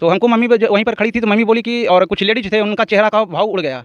तो हमको मम्मी वहीं पर खड़ी थी, तो मम्मी बोली कि, और कुछ लेडीज थे, उनका चेहरा का भाव उड़ गया।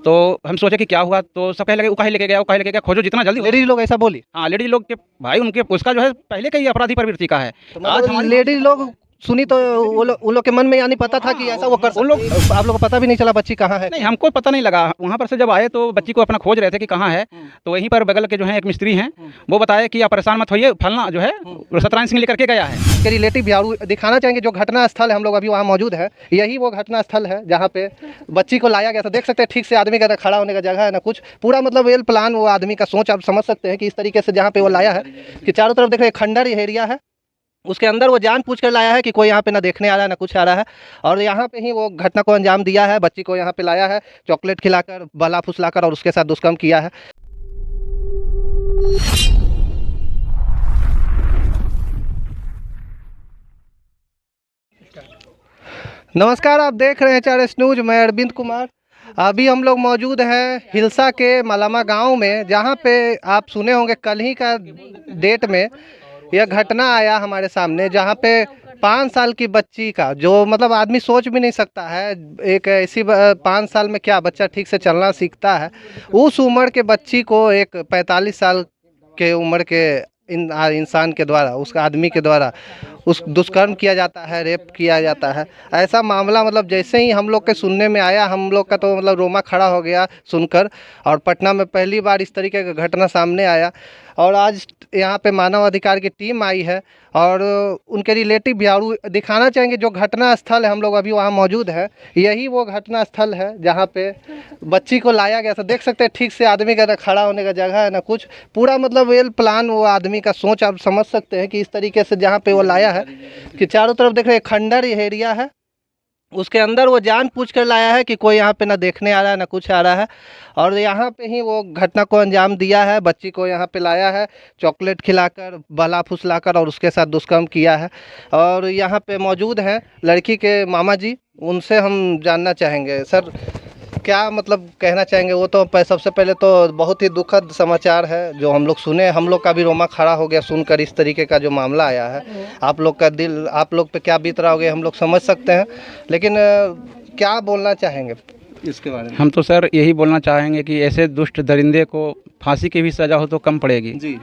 तो हम सोचे कि क्या हुआ, तो सब कहने लगे वो काहे लेके गया, वो काहे लेके गया, खोजो जितना जल्दी। लेडीज लोग ऐसा बोली? हाँ, लेडीज लोग के भाई उनके उसका जो है पहले का ही अपराधी प्रवृत्ति का है। आज हमारी लेडीज लोग सुनी तो उन लोग के मन में यानी पता था कि ऐसा वो कर सकते हैं। आप लोग को पता भी नहीं चला बच्ची कहाँ है? नहीं, हमको पता नहीं लगा। वहाँ पर से जब आए तो बच्ची को अपना खोज रहे थे कि कहाँ है। तो वहीं पर बगल के जो है एक मिस्त्री हैं, वो बताए कि आप परेशान मत होइए, फलना जो है सत्यनारायण सिंह लेकर के गया है। इसके रिलेटिव बिहारू दिखाना चाहेंगे जो घटना स्थल है, हम लोग अभी वहाँ मौजूद है। यही वो घटना स्थल है जहाँ पे बच्ची को लाया गया था। देख सकते हैं ठीक से आदमी का खड़ा होने का जगह है ना कुछ, पूरा मतलब वेल प्लान वो आदमी का सोच आप समझ सकते हैं कि इस तरीके से जहाँ पे वो लाया है कि चारों तरफ देख रहे खंडर एरिया है, उसके अंदर वो जान पूछ कर लाया है कि कोई यहाँ पे ना देखने आ रहा है ना कुछ आ रहा है, और यहाँ पे ही वो घटना को अंजाम दिया है। बच्ची को यहाँ पे लाया है, चॉकलेट खिलाकर, बला फुसलाकर और उसके साथ दुष्कर्म किया है। नमस्कार, आप देख रहे हैं 4S न्यूज। मैं अरविंद कुमार। अभी हम लोग मौजूद हैं हिलसा के मलामा गांव में, जहां पे आप सुने होंगे कल ही का डेट में यह घटना आया हमारे सामने, जहां पे 5 साल की बच्ची का, जो मतलब आदमी सोच भी नहीं सकता है एक ऐसी 5 साल में क्या बच्चा ठीक से चलना सीखता है, उस उम्र के बच्ची को एक 45 साल के उम्र के इंसान के द्वारा, उस आदमी के द्वारा उस दुष्कर्म किया जाता है, रेप किया जाता है। ऐसा मामला मतलब जैसे ही हम लोग के सुनने में आया, हम लोग का तो मतलब रोमा खड़ा हो गया सुनकर। और पटना में पहली बार इस तरीके का घटना सामने आया, और आज यहाँ पे मानव अधिकार की टीम आई है और उनके रिलेटिव बिहारू दिखाना चाहेंगे जो घटना स्थल है। हम लोग अभी वहाँ मौजूद है। यही वो घटना स्थल है जहाँ पे बच्ची को लाया गया था। देख सकते हैं ठीक से आदमी का खड़ा होने का जगह है ना कुछ, पूरा मतलब वेल प्लान वो आदमी का सोच आप समझ सकते हैं कि इस तरीके से जहाँ पे वो लाया है कि चारों तरफ देख रहे खंडर एरिया है, उसके अंदर वो जान पूछ कर लाया है कि कोई यहाँ पे ना देखने आ रहा है ना कुछ आ रहा है, और यहाँ पे ही वो घटना को अंजाम दिया है। बच्ची को यहाँ पे लाया है, चॉकलेट खिलाकर, बला फुसलाकर और उसके साथ दुष्कर्म किया है। और यहाँ पे मौजूद हैं लड़की के मामा जी, उनसे हम जानना चाहेंगे सर क्या मतलब कहना चाहेंगे। वो तो सबसे पहले तो बहुत ही दुखद समाचार है जो हम लोग सुने, हम लोग का भी रोमा खड़ा हो गया सुनकर इस तरीके का जो मामला आया है। आप लोग का दिल, आप लोग पे क्या बीत रहा होगा हम लोग समझ सकते हैं, लेकिन क्या बोलना चाहेंगे इसके बारे में? हम तो सर यही बोलना चाहेंगे कि ऐसे दुष्ट दरिंदे को फांसी की भी सज़ा हो तो कम पड़ेगी जी।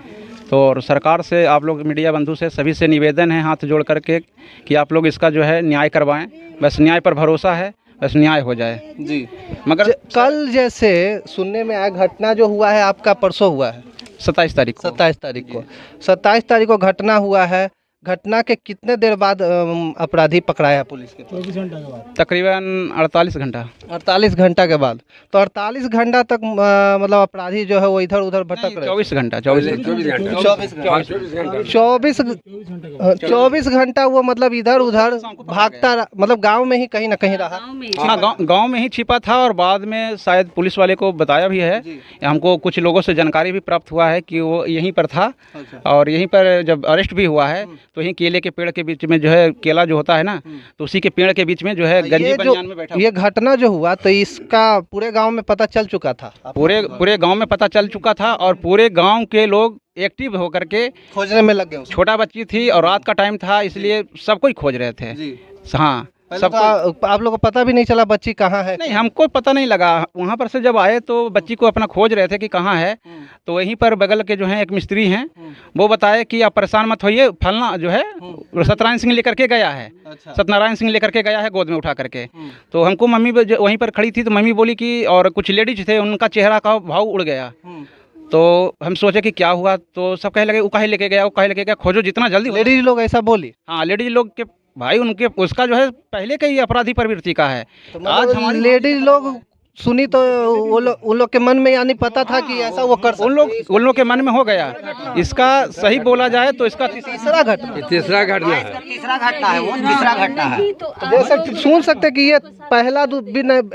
तो और सरकार से, आप लोग मीडिया बंधु से, सभी से निवेदन है हाथ जोड़ करके कि आप लोग इसका जो है न्याय करवाएं। बस न्याय पर भरोसा है, बस न्याय हो जाए जी। मगर कल जैसे सुनने में आया घटना जो हुआ है आपका परसों हुआ है 27 तारीख को। 27 तारीख को 27 तारीख को घटना हुआ है। घटना के कितने देर बाद अपराधी पकड़ाया पुलिस के? 24 घंटा के बाद, तकरीबन 48 घंटा। 48 घंटा के बाद। तो 48 घंटा तक मतलब अपराधी जो है वो इधर उधर भटक रहे? 24 घंटा 24 घंटा वो मतलब इधर उधर भागता मतलब गांव में ही कहीं ना कहीं रहा। हाँ, गांव में ही छिपा था, और बाद में शायद पुलिस वाले को बताया भी है। हमको कुछ लोगों से जानकारी भी प्राप्त हुआ है कि वो यहीं पर था। और यहीं पर जब अरेस्ट भी हुआ है तो यहीं केले के पेड़ के बीच में जो है, केला जो होता है ना, तो उसी के पेड़ के बीच में जो है गंजी बनियान में बैठा। ये घटना जो हुआ तो इसका पूरे गांव में पता चल चुका था? पूरे गांव में पता चल चुका था, और पूरे गांव के लोग एक्टिव होकर के खोजने में लग गए। छोटा बच्ची थी और रात का टाइम था, इसलिए सब कोई खोज रहे थे। हाँ, सब तो आप लोग को पता भी नहीं चला बच्ची कहाँ है? नहीं, हमको पता नहीं लगा। वहाँ पर से जब आए तो बच्ची को अपना खोज रहे थे कि कहाँ है। तो वहीं पर बगल के जो है एक मिस्त्री हैं, वो बताए कि आप परेशान मत होइए, फलना जो है सत्यनारायण सिंह लेकर के गया है। सत्यनारायण सिंह लेकर के गया है गोद में उठा करके। तो हमको मम्मी वहीं पर खड़ी थी, तो मम्मी बोली कि, और कुछ लेडीज थे, उनका चेहरा का भाव उड़ गया। तो हम सोचे कि क्या हुआ, तो सब कहने लगे वो काहे लेके गया, वो काहे लेके गया, खोजो जितना जल्दी। लेडीज लोग ऐसा बोली? हाँ, लेडीज लोग के भाई उनके उसका जो है पहले का ही अपराधी प्रवृत्ति का है। तो आज हमारी लेडीज लोग सुनी तो उन लोग के मन में यानी पता था कि ऐसा वो कर सकते। उन लोग के मन में हो गया। इसका सही बोला जाए तो इसका तीसरा घटना है। तीसरा घटना है वो तीसरा घटना है। जैसे सुन सकते कि ये पहला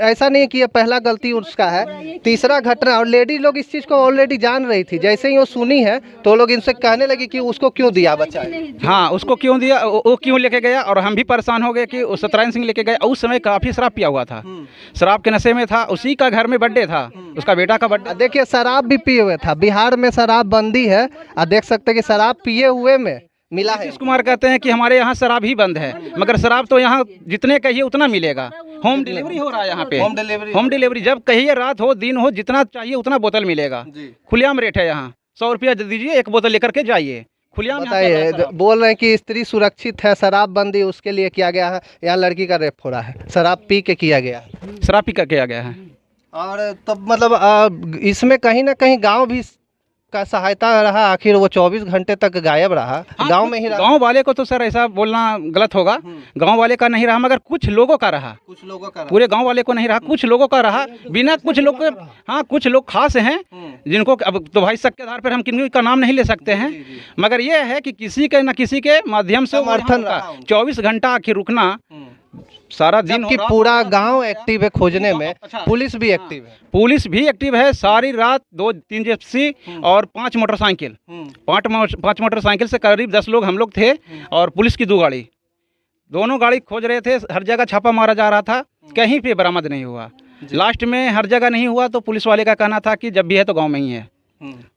ऐसा नहीं है कि ये पहला गलती उसका है, तीसरा घटना। और लेडीज लोग इस चीज को ऑलरेडी जान रही थी, जैसे ही वो सुनी है तो लोग इनसे कहने लगे कि उसको क्यों दिया बच्चा। हाँ, उसको क्यों दिया, वो क्यों लेके गया। और हम भी परेशान हो गए कि सत्यनारायण सिंह लेके गए। उस समय काफी शराब पिया हुआ था, शराब के नशे में था, उसी का घर में बर्थडे था, उसका बेटा का बर्थडे। देखिए शराब भी पिए हुए था, बिहार में शराब बंदी है। देख सकते कि शराब पिए हुए में मिला है? नीतीश कुमार कहते हैं कि हमारे यहाँ शराब ही बंद है, मगर शराब तो यहाँ जितने कहिए उतना मिलेगा। होम डिलीवरी हो रहा है यहाँ पे। होम डिलीवरी जब कहिए रात हो दिन हो जितना चाहिए उतना बोतल मिलेगा। खुलेआम रेट है यहाँ। 100 रुपया दीजिए, एक बोतल लेकर के जाइए। खुलेआम यहाँ चल रहा है बताइए, शराब। बोल रहे हैं कि स्त्री सुरक्षित है, शराबबंदी उसके लिए किया गया है, यहाँ लड़की का रेप हो रहा है, शराब पी के किया गया है। शराब पी करके आ गया है। और तब मतलब इसमें कहीं ना कहीं गांव भी का सहायता रहा, आखिर वो 24 घंटे तक गायब रहा, गांव में ही रहा। गांव वाले को तो सर ऐसा बोलना गलत होगा। गांव वाले का नहीं रहा, मगर कुछ लोगों का रहा। कुछ लोगों का पूरे गांव वाले को नहीं रहा, कुछ लोगों का रहा। बिना कुछ लोग के, हाँ कुछ लोग खास हैं जिनको अब तो भाई शक के आधार पर हम किसी का नाम नहीं ले सकते हैं, मगर ये है कि किसी के न किसी के माध्यम से समर्थन का रहा। 24 घंटा आखिर रुकना, सारा दिन जबकि हो, रात पूरा हो, गांव एक्टिव है खोजने में, अच्छा। पुलिस भी एक्टिव है। पुलिस भी एक्टिव है। सारी रात 2-3 जिप्सी और 5 मोटरसाइकिल, 5 मोटरसाइकिल से करीब 10 लोग हम लोग थे, और पुलिस की 2 गाड़ी, दोनों गाड़ी खोज रहे थे। हर जगह छापा मारा जा रहा था, कहीं पे बरामद नहीं हुआ। लास्ट में हर जगह नहीं हुआ तो पुलिस वाले का कहना था कि जब भी है तो गांव में ही है।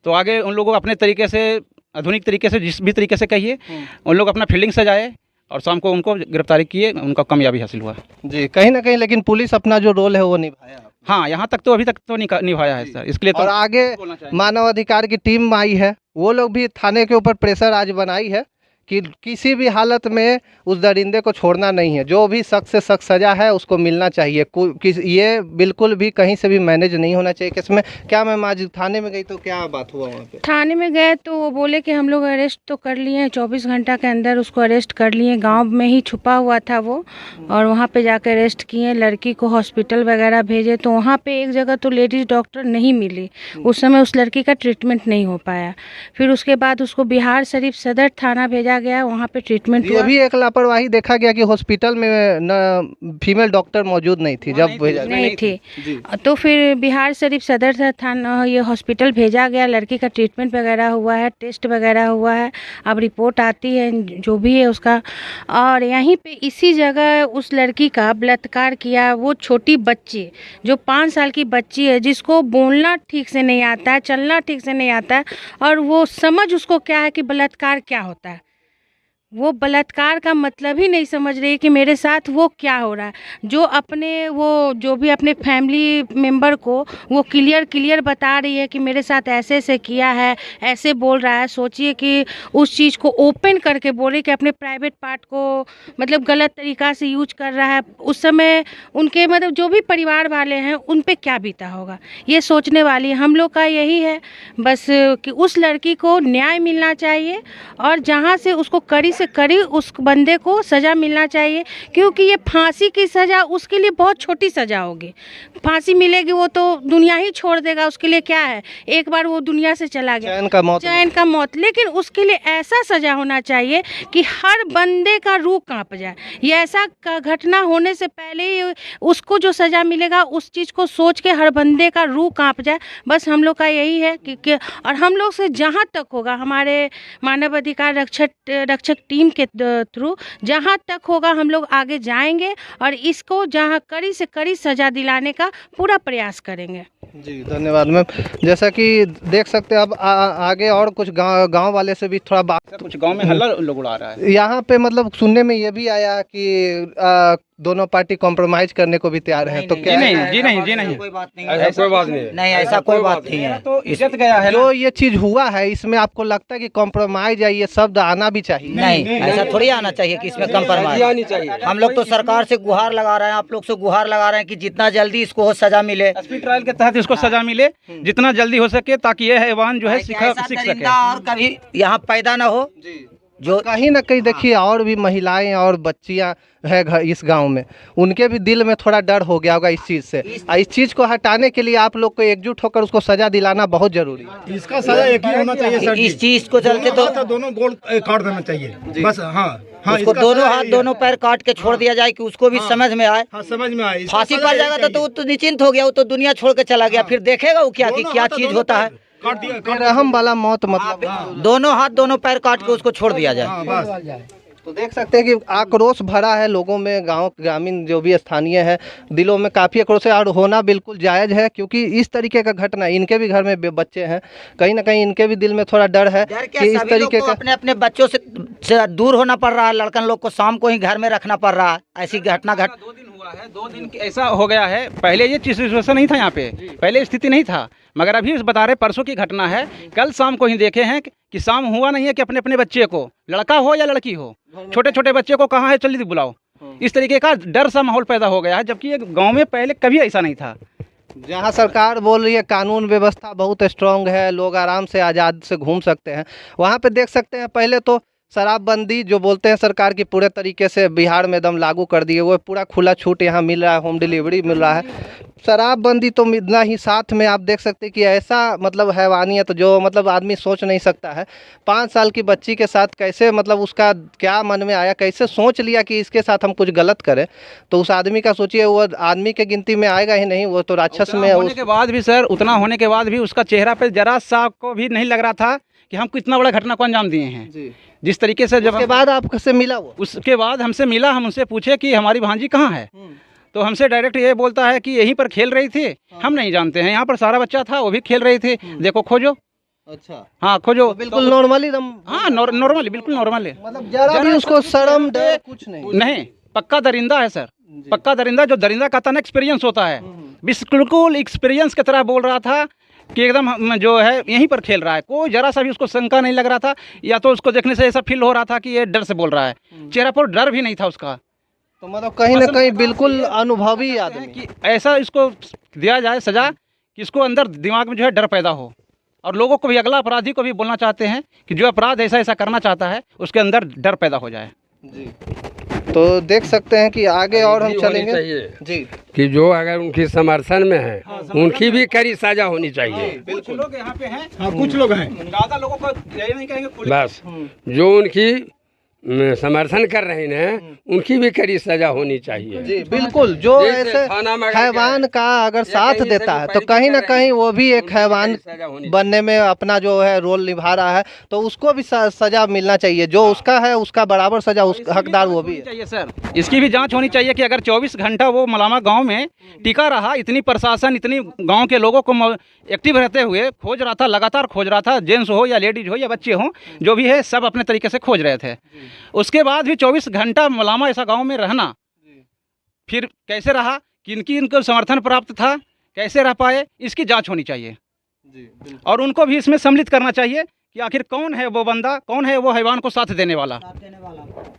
तो आगे उन लोगों को अपने तरीके से, आधुनिक तरीके से, जिस भी तरीके से कहिए, उन लोग अपना फील्डिंग सजाए और शाम को उनको गिरफ्तारी किए, उनका कामयाबी हासिल हुआ। जी, कहीं ना कहीं लेकिन पुलिस अपना जो रोल है वो निभाया। हाँ, यहाँ तक तो अभी तक तो निभाया है सर, इसके लिए तो और आगे बोलना चाहिए। मानव अधिकार की टीम आई है, वो लोग भी थाने के ऊपर प्रेशर आज बनाई है कि किसी भी हालत में उस दरिंदे को छोड़ना नहीं है, जो भी सख्त से सख्त सज़ा है उसको मिलना चाहिए। ये बिल्कुल भी कहीं से भी मैनेज नहीं होना चाहिए। किसमें क्या, मैं आज थाने में गई तो क्या बात हुआ वहाँ पे? थाने में गए तो वो बोले कि हम लोग अरेस्ट तो कर लिए हैं, 24 घंटा के अंदर उसको अरेस्ट कर लिए। गांव में ही छुपा हुआ था वो, और वहाँ पे जाकर अरेस्ट किए, लड़की को हॉस्पिटल वगैरह भेजे। तो वहाँ पे एक जगह तो लेडीज़ डॉक्टर नहीं मिली, उस समय उस लड़की का ट्रीटमेंट नहीं हो पाया। फिर उसके बाद उसको बिहार शरीफ सदर थाना भेजा गया, वहाँ पे ट्रीटमेंट ये हुआ। भी एक लापरवाही देखा गया कि हॉस्पिटल में न फीमेल डॉक्टर मौजूद नहीं थी जब भेजा गया। नहीं थी। तो फिर बिहार शरीफ सदर थाना ये हॉस्पिटल भेजा गया, लड़की का ट्रीटमेंट वगैरह हुआ है, टेस्ट वगैरह हुआ है, अब रिपोर्ट आती है जो भी है उसका। और यहीं पे इसी जगह उस लड़की का बलात्कार किया वो छोटी बच्ची, जो 5 साल की बच्ची है, जिसको बोलना ठीक से नहीं आता है, चलना ठीक से नहीं आता है, और वो समझ उसको क्या है कि बलात्कार क्या होता है। वो बलात्कार का मतलब ही नहीं समझ रही कि मेरे साथ वो क्या हो रहा है। जो भी अपने फैमिली मेम्बर को वो क्लियर बता रही है कि मेरे साथ ऐसे ऐसे किया है, ऐसे बोल रहा है। सोचिए कि उस चीज़ को ओपन करके बोले कि अपने प्राइवेट पार्ट को मतलब गलत तरीक़ा से यूज कर रहा है। उस समय उनके मतलब जो भी परिवार वाले हैं उन पे क्या बीता होगा, ये सोचने वाली हम लोग का यही है बस कि उस लड़की को न्याय मिलना चाहिए, और जहाँ से उसको कड़ी से कड़ी उस बंदे को सज़ा मिलना चाहिए, क्योंकि ये फांसी की सज़ा उसके लिए बहुत छोटी सज़ा होगी। फांसी मिलेगी वो तो दुनिया ही छोड़ देगा, उसके लिए क्या है, एक बार वो दुनिया से चला गया, चैन का मौत। लेकिन उसके लिए ऐसा सज़ा होना चाहिए कि हर बंदे का रूह कांप जाए। ये ऐसा घटना होने से पहले ही उसको जो सज़ा मिलेगा उस चीज़ को सोच के हर बंदे का रूह कांप जाए। बस हम लोग का यही है कि और हम लोग से जहाँ तक होगा, हमारे मानव अधिकार रक्षक टीम के थ्रू जहाँ तक होगा हम लोग आगे जाएंगे, और इसको जहाँ कड़ी से कड़ी सज़ा दिलाने का पूरा प्रयास करेंगे। जी धन्यवाद मैम। जैसा कि देख सकते हैं अब आगे और कुछ गांव वाले से भी थोड़ा बात। कुछ गांव में हल्ला लोग उड़ा रहा है यहाँ पे मतलब सुनने में ये भी आया कि दोनों पार्टी कॉम्प्रोमाइज करने को भी तैयार है, तो क्या? जी नहीं, कोई बात नहीं, ऐसा कोई बात नहीं है। नहीं ऐसा कोई बात नहीं है। तो इज्जत गया है जो ये चीज हुआ है इसमें आपको लगता है कि कॉम्प्रोमाइज या ये शब्द आना भी चाहिए? नहीं, ऐसा थोड़ी आना चाहिए कि इसमें कंप्रोमाइज आनी चाहिए। हम लोग तो सरकार से गुहार लगा रहे हैं, आप लोग से गुहार लगा रहे हैं कि जितना जल्दी इसको सजा मिले, एसपी ट्रायल के तहत इसको सजा मिले जितना जल्दी हो सके, ताकि यह हैवान जो है सीख सके दरिंदा और कभी यहाँ पैदा ना हो। जो कहीं ना कहीं देखिए और भी महिलाएं और बच्चियां है इस गांव में, उनके भी दिल में थोड़ा डर हो गया होगा इस चीज़ से। इस चीज़ को हटाने के लिए आप लोग को एकजुट होकर उसको सजा दिलाना बहुत जरूरी है। इसका सजा एक ही होना चाहिए सर। इस चीज को चलते तो दोनों गोल काट देना चाहिए बस। हाँ, उसको दोनों हाथ दोनों पैर काट के छोड़ दिया जाए कि उसको भी समझ में आए। हाँ, समझ में आए। फांसी पर जाएगा तो वो तो निश्चिंत हो गया, वो तो दुनिया छोड़ के चला गया, फिर देखेगा वो क्या कि क्या चीज होता है। काट दिया, रहम वाला मौत मतलब दोनों हाथ दोनों पैर काट के उसको छोड़ दिया जाए। तो देख सकते हैं कि आक्रोश भरा है लोगों में, गांव ग्रामीण जो भी स्थानीय है दिलों में काफ़ी आक्रोश है और होना बिल्कुल जायज़ है, क्योंकि इस तरीके का घटना, इनके भी घर में बच्चे हैं, कहीं ना कहीं इनके भी दिल में थोड़ा डर है कि इस तरीके का अपने अपने बच्चों से दूर होना पड़ रहा है। लड़कन लोग को शाम को ही घर में रखना पड़ रहा है। ऐसी घटना 2 दिन हुआ है, 2 दिन ऐसा हो गया है। पहले ये सिचुएशन नहीं था यहाँ पे, पहले स्थिति नहीं था, मगर अभी बता रहे परसों की घटना है। कल शाम को ही देखे हैं कि शाम हुआ नहीं है कि अपने अपने बच्चे को, लड़का हो या लड़की हो, छोटे छोटे बच्चे को कहाँ है जल्दी बुलाओ। इस तरीके का डर सा माहौल पैदा हो गया है, जबकि ये गांव में पहले कभी ऐसा नहीं था। जहाँ सरकार बोल रही है कानून व्यवस्था बहुत स्ट्रांग है, लोग आराम से आज़ाद से घूम सकते हैं, वहाँ पे देख सकते हैं पहले तो शराबबंदी जो बोलते हैं सरकार की पूरे तरीके से बिहार में एकदम लागू कर दिए, वो पूरा खुला छूट यहाँ मिल रहा है, होम डिलीवरी मिल रहा है। शराबबंदी तो मिलना ही, साथ में आप देख सकते हैं कि ऐसा मतलब हैवानियत जो मतलब आदमी सोच नहीं सकता है। 5 साल की बच्ची के साथ कैसे, मतलब उसका क्या मन में आया, कैसे सोच लिया कि इसके साथ हम कुछ गलत करें। तो उस आदमी का सोचिए, वो आदमी के गिनती में आएगा ही नहीं, वो तो राक्षस में होने के बाद भी सर, उतना होने के बाद भी उसका चेहरा पे जरा सा को भी नहीं लग रहा था कि हम कितना बड़ा घटना को अंजाम दिए हैं। जिस तरीके से जब उसके बाद आपसे मिला, वो उसके बाद हमसे मिला, हम उनसे पूछे कि हमारी भांजी कहाँ है, तो हमसे डायरेक्ट ये बोलता है कि यहीं पर खेल रही थी। हम नहीं जानते हैं, यहाँ पर सारा बच्चा था, वो भी खेल रही थी, देखो खोजो। अच्छा, हाँ खोजो, तो बिल्कुल नॉर्मली, हाँ नॉर्मली, बिल्कुल नॉर्मल है, मतलब जरा भी उसको शर्म डर कुछ नहीं। पक्का दरिंदा है सर, पक्का दरिंदा। जो दरिंदा का ना एक्सपीरियंस होता है, बिल्कुल एक्सपीरियंस की तरह बोल रहा था कि एकदम जो है यहीं पर खेल रहा है। कोई जरा सा भी उसको शंका नहीं लग रहा था, या तो उसको देखने से ऐसा फील हो रहा था कि ये डर से बोल रहा है, चेहरा पर डर भी नहीं था उसका। तो मतलब कहीं ना कहीं बिल्कुल अनुभवी आदमी कि ऐसा इसको दिया जाए सजा कि इसको अंदर दिमाग में जो है डर पैदा हो, और लोगों को भी, अगला अपराधी को भी बोलना चाहते हैं कि जो अपराध ऐसा ऐसा करना चाहता है उसके अंदर डर पैदा हो जाए जी। तो देख सकते हैं कि आगे और हम चलेंगे जी, कि जो अगर उनकी समर्थन में है उनकी भी कड़ी सजा होनी चाहिए। कुछ लोग यहाँ पे हैं, हाँ कुछ लोग हैं, ज़्यादा लोगों को यही नहीं कहेंगे, बस जो उनकी समर्थन कर रहे हैं उनकी भी कड़ी सजा होनी चाहिए जी बिल्कुल। जो ऐसे हैवान का अगर साथ देता है तो कहीं ना कहीं वो भी एक हैवान बनने में अपना जो है रोल निभा रहा है, तो उसको भी सजा मिलना चाहिए। जो उसका है उसका बराबर सजा, उस हकदार वो भी चाहिए सर। इसकी भी जांच होनी चाहिए कि अगर 24 घंटा वो मलामा गांव में टिका रहा, इतनी प्रशासन, इतनी गांव के लोगों को एक्टिव रहते हुए खोज रहा था, लगातार खोज रहा था, जेंट्स हो या लेडीज हो या बच्चे हो, जो भी है सब अपने तरीके से खोज रहे थे। उसके बाद भी 24 घंटा मलामा ऐसा गांव में रहना, फिर कैसे रहा, किनकी इनको समर्थन प्राप्त था, कैसे रह पाए, इसकी जांच होनी चाहिए और उनको भी इसमें सम्मिलित करना चाहिए कि आखिर कौन है वो बंदा, कौन है वो हैवान को साथ देने वाला,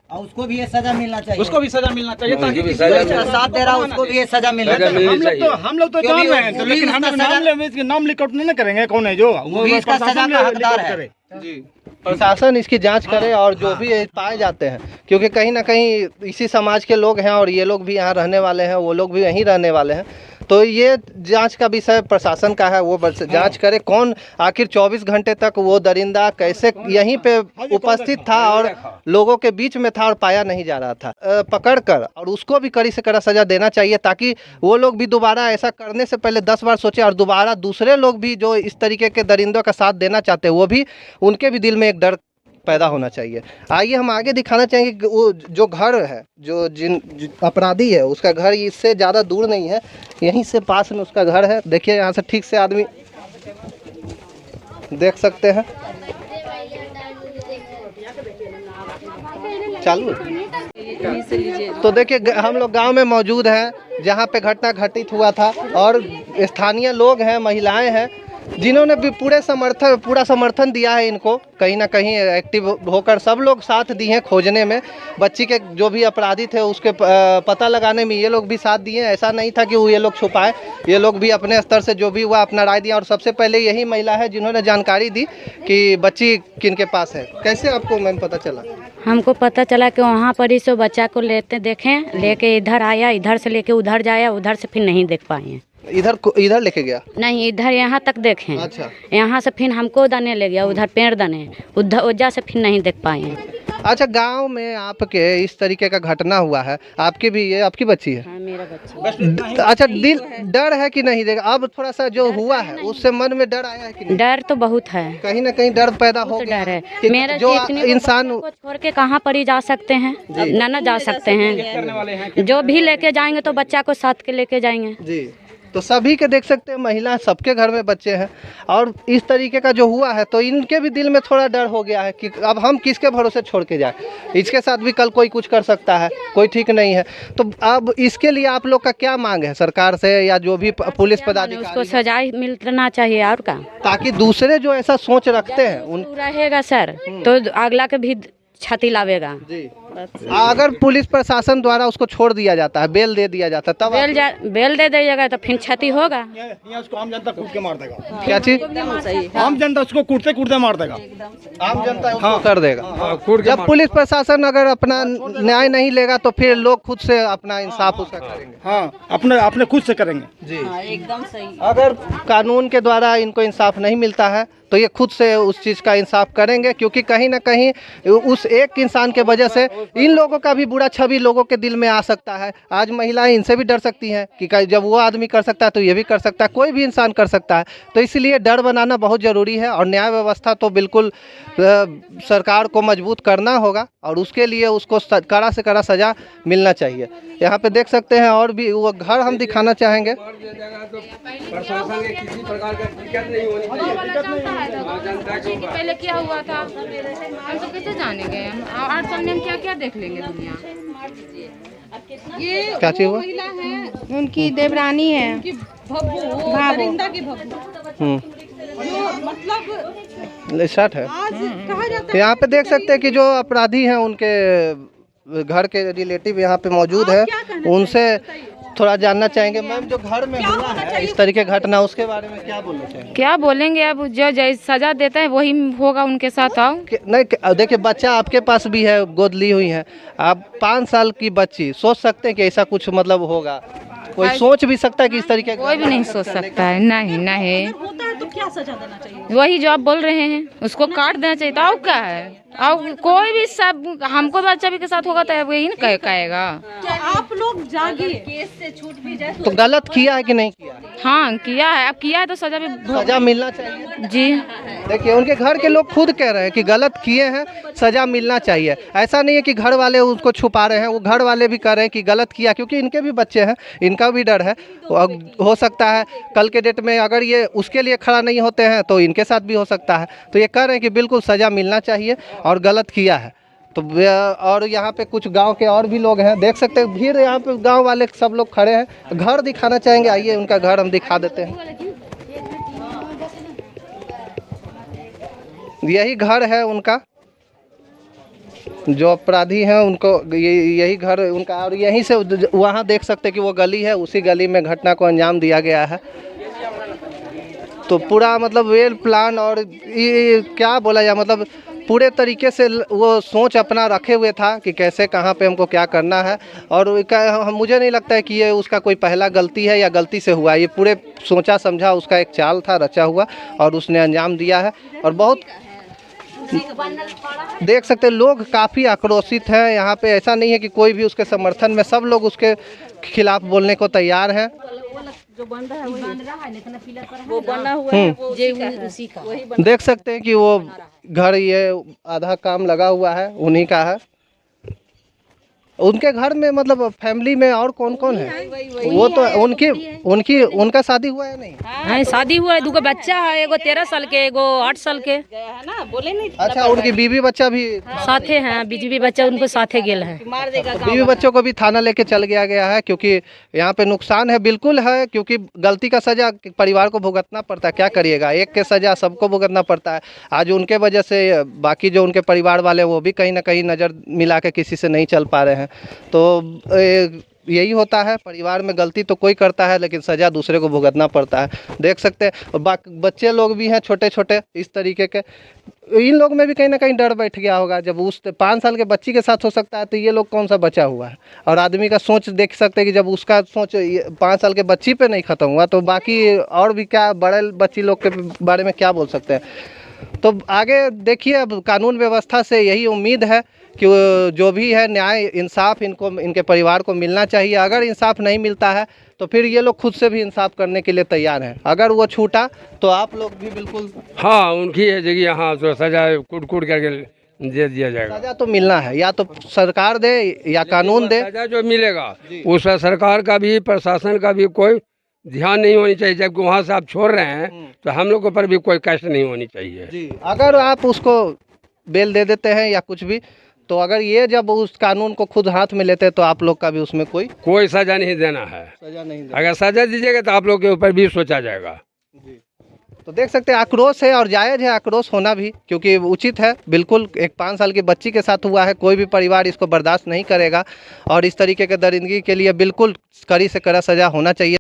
और उसको भी ये सजा मिलना चाहिए, उसको भी सजा मिलना चाहिए, ताकि किसी जो साथ दे रहा उसको भी ये सजा मिलना चाहिए। हम लोग तो जान रहे हैं, लेकिन हम नाम लिखआउट नहीं करेंगे कौन है जो इसका सजा का हकदार है जी। प्रशासन इसकी जांच करे और जो भी पाए जाते हैं, क्योंकि कहीं ना कहीं इसी समाज के लोग हैं और ये लोग भी यहाँ रहने वाले हैं, वो लोग भी यहीं रहने वाले हैं, तो ये जांच का विषय प्रशासन का है, वो जांच करे कौन आखिर 24 घंटे तक वो दरिंदा कैसे यहीं पे उपस्थित था और लोगों के बीच में था और पाया नहीं जा रहा था। पकड़ कर और उसको भी कड़ी से कड़ा सजा देना चाहिए, ताकि वो लोग भी दोबारा ऐसा करने से पहले 10 बार सोचे और दोबारा दूसरे लोग भी जो इस तरीके के दरिंदों का साथ देना चाहते हैं, वो भी उनके भी दिल में एक डर पैदा होना चाहिए। आइए हम आगे दिखाना चाहेंगे कि वो जो घर है, जो अपराधी है, उसका घर इससे ज़्यादा दूर नहीं है, यहीं से पास में उसका घर है। देखिए यहाँ से ठीक से आदमी देख सकते हैं, चालू। तो देखिए हम लोग गांव में मौजूद हैं जहां पे घटना घटित हुआ था और स्थानीय लोग हैं, महिलाएं हैं, जिन्होंने भी पूरा समर्थन दिया है इनको, कहीं ना कहीं एक्टिव होकर सब लोग साथ दिए हैं खोजने में। बच्ची के जो भी अपराधी थे उसके पता लगाने में ये लोग भी साथ दिए। ऐसा नहीं था कि वो ये लोग छुपाए, ये लोग भी अपने स्तर से जो भी हुआ अपना राय दिया। और सबसे पहले यही महिला है जिन्होंने जानकारी दी कि बच्ची किनके पास है। कैसे आपको मैम पता चला? हमको पता चला कि वहाँ पर ही सो बच्चा को देखें, लेके इधर आया, इधर से लेके उधर जाया, उधर से फिर नहीं देख पाए। इधर लेके गया? नहीं, इधर यहाँ तक देखें। अच्छा। यहाँ से फिर हमको दाने ले गया, उधर पेड़ दाने, उधर ओजा से फिर नहीं देख पाए। अच्छा, गांव में आपके इस तरीके का घटना हुआ है, आपकी भी, ये आपकी बच्ची है? हाँ, मेरा बच्चा। अच्छा, डर है कि नहीं? देखा अब थोड़ा सा जो हुआ है उससे मन में डर आया है कि नहीं? डर तो बहुत है, कहीं ना कहीं डर पैदा हो बहुत गया डर है। कि मेरा जो इतने इंसान को छोड़ के कहाँ पर ही जा सकते हैं, ना जा सकते हैं। जो भी लेके जाएंगे तो बच्चा को साथ के लेके जाएंगे जी। तो सभी के देख सकते हैं, महिला सबके घर में बच्चे हैं और इस तरीके का जो हुआ है तो इनके भी दिल में थोड़ा डर हो गया है कि अब हम किसके भरोसे छोड़ के जाए, इसके साथ भी कल कोई कुछ कर सकता है, कोई ठीक नहीं है। तो अब इसके लिए आप लोग का क्या मांग है सरकार से या जो भी पुलिस उसको पदाधिकारी, सजा मिलना चाहिए और का ताकि दूसरे जो ऐसा सोच रखते हैं उन रहेगा सर तो अगला के भी छाती लावेगा। जी, अगर पुलिस प्रशासन द्वारा उसको छोड़ दिया जाता है, बेल दे दिया जाता है, तब बेल दे दिएगा तो फिर क्षति होगा। यहाँ उसको आम जनता कूट के मार देगा। क्या चीज? आम जनता उसको कूटते कूटते मार देगा। आम जनता उसको कर देगा। कूट के जब पुलिस प्रशासन अगर अपना न्याय नहीं लेगा तो फिर लोग खुद से अपना इंसाफ उसका करेंगे। हाँ, अपने खुद से करेंगे जी, एकदम सही। अगर कानून के द्वारा इनको इंसाफ नहीं मिलता है तो ये खुद से उस चीज़ का इंसाफ करेंगे, क्योंकि कहीं ना कहीं उस एक इंसान के वजह से इन लोगों का भी बुरा छवि लोगों के दिल में आ सकता है। आज महिलाएं इनसे भी डर सकती हैं कि जब वो आदमी कर सकता है तो ये भी कर सकता है, कोई भी इंसान कर सकता है। तो इसलिए डर बनाना बहुत ज़रूरी है और न्याय व्यवस्था तो बिल्कुल सरकार को मजबूत करना होगा और उसके लिए उसको कड़ा से कड़ा सज़ा मिलना चाहिए। यहाँ पे देख सकते हैं और भी वो घर हम दिखाना चाहेंगे। प्रशासन के किसी प्रकार का दिक्कत नहीं होनी चाहिए। पहले क्या हुआ था हम तो कैसे जानेंगे? 8 साल में हम क्या क्या देख लेंगे दुनिया। ये क्या चीज हुआ? महिला है, उनकी देवरानी है, उनकी भब्बू, दरिंदा की भब्बू, मतलब शर्ट है। आज कहा जाता है यहाँ पे देख सकते हैं कि जो अपराधी हैं उनके घर के रिलेटिव यहाँ पे मौजूद है, उनसे थोड़ा जानना चाहेंगे। मैम, जो घर में हुआ है इस तरीके घटना, उसके बारे में क्या बोलना चाहेंगे? क्या बोलेंगे? अब जो जैसे सजा देता है वही होगा उनके साथ। आओ नहीं, देखिए बच्चा आपके पास भी है, गोद ली हुई है आप, 5 साल की बच्ची, सोच सकते हैं कि ऐसा कुछ मतलब होगा? कोई सोच भी सकता है कि इस तरीके कोई भी नहीं सोच सकता है। नहीं नहीं, होता है तो क्या सजा देना चाहिए? वही जो आप बोल रहे हैं उसको काट देना चाहिए। तो और क्या है? और कोई भी सब हमको बच्चा भी के साथ होगा तो वही ना कहेगा। क्या आप लोग जागिए, केस से छूट भी जाए तो गलत किया है कि नहीं किया? हाँ किया है, अब किया है तो सजा भी सजा मिलना चाहिए। जी। देखिए उनके घर के लोग खुद कह रहे हैं कि गलत किए हैं, सजा मिलना चाहिए। ऐसा नहीं है कि घर वाले उसको छुपा रहे हैं, वो घर वाले भी कह रहे हैं कि गलत किया, क्योंकि इनके भी बच्चे हैं, इनका भी डर है। हो सकता है कल के डेट में अगर ये उसके लिए खड़ा नहीं होते हैं तो इनके साथ भी हो सकता है। तो ये कह रहे हैं कि बिल्कुल सजा मिलना चाहिए और गलत किया है। तो और यहाँ पे कुछ गांव के और भी लोग हैं, देख सकते हैं भीड़, यहाँ पे गांव वाले सब लोग खड़े हैं। तो घर दिखाना चाहेंगे, आइए उनका घर हम दिखा देते हैं। यही घर है उनका, जो अपराधी हैं उनको यही घर उनका, और यहीं से वहाँ देख सकते हैं कि वो गली है, उसी गली में घटना को अंजाम दिया गया है। तो पूरा मतलब वेल प्लान और ये क्या बोला जाए, मतलब पूरे तरीके से वो सोच अपना रखे हुए था कि कैसे कहाँ पे हमको क्या करना है। और मुझे नहीं लगता है कि ये उसका कोई पहला गलती है या गलती से हुआ, ये पूरे सोचा समझा उसका एक चाल था, रचा हुआ, और उसने अंजाम दिया है। और बहुत देख सकते हैं लोग काफ़ी आक्रोशित हैं यहाँ पे। ऐसा नहीं है कि कोई भी उसके समर्थन में, सब लोग उसके खिलाफ बोलने को तैयार हैं। जो बन रहा है वही बन रहा है, वो बना हुआ है, वो उसी का वही बन। देख सकते हैं कि वो घर, ये आधा काम लगा हुआ है, उन्हीं का है। उनके घर में मतलब फैमिली में और कौन कौन है? वो तो उनका शादी हुआ है नहीं? हाँ, शादी हुआ है, 2 बच्चा है, एगो 13 साल के, एगो 8 साल के है ना, बोले नहीं। अच्छा, उनकी बीवी बच्चा भी साथे हैं, बीवी बच्चा उनको साथे गेल है। मार देगा। बीवी बच्चों को भी थाना लेके चल गया है, क्योंकि यहाँ पे नुकसान है, बिल्कुल है, क्योंकि गलती का सजा परिवार को भुगतना पड़ता है। क्या करिएगा, एक के सजा सबको भुगतना पड़ता है। आज उनके वजह से बाकी जो उनके परिवार वाले वो भी कहीं ना कहीं नज़र मिला के किसी से नहीं चल पा रहे हैं। तो यही होता है, परिवार में गलती तो कोई करता है लेकिन सज़ा दूसरे को भुगतना पड़ता है। देख सकते हैं, और बच्चे लोग भी हैं छोटे छोटे इस तरीके के। इन लोग में भी कहीं ना कहीं डर बैठ गया होगा, जब उस 5 साल के बच्ची के साथ हो सकता है तो ये लोग कौन सा बचा हुआ है। और आदमी का सोच देख सकते हैं कि जब उसका सोच 5 साल के बच्ची पे नहीं ख़त्म हुआ तो बाकी और भी क्या, बड़े बच्ची लोग के बारे में क्या बोल सकते हैं। तो आगे देखिए, अब कानून व्यवस्था से यही उम्मीद है कि जो भी है न्याय इंसाफ इनको इनके परिवार को मिलना चाहिए। अगर इंसाफ नहीं मिलता है तो फिर ये लोग खुद से भी इंसाफ करने के लिए तैयार हैं। अगर वो छूटा तो आप लोग भी बिल्कुल, हाँ उनकी है जगह, हाँ तो सजा कूट कूट करके दे दिया जाएगा। सजा तो मिलना है, या तो सरकार दे या कानून दे। सजा जो मिलेगा उसमें सरकार का भी प्रशासन का भी कोई ध्यान नहीं होनी चाहिए। जबकि वहाँ से आप छोड़ रहे हैं तो हम लोग के ऊपर भी कोई कष्ट नहीं होनी चाहिए जी। अगर आप उसको बेल दे देते हैं या कुछ भी, तो अगर ये जब उस कानून को खुद हाथ में लेते हैं तो आप लोग का भी उसमें कोई सजा नहीं देना है। सजा नहीं देना। अगर सजा दीजिएगा तो आप लोग के ऊपर भी सोचा जाएगा। तो देख सकते हैं आक्रोश है और जायज़ है आक्रोश होना भी, क्योंकि उचित है बिल्कुल। एक 5 साल की बच्ची के साथ हुआ है, कोई भी परिवार इसको बर्दाश्त नहीं करेगा और इस तरीके के दरिंदगी के लिए बिल्कुल कड़ी से कड़ा सजा होना चाहिए।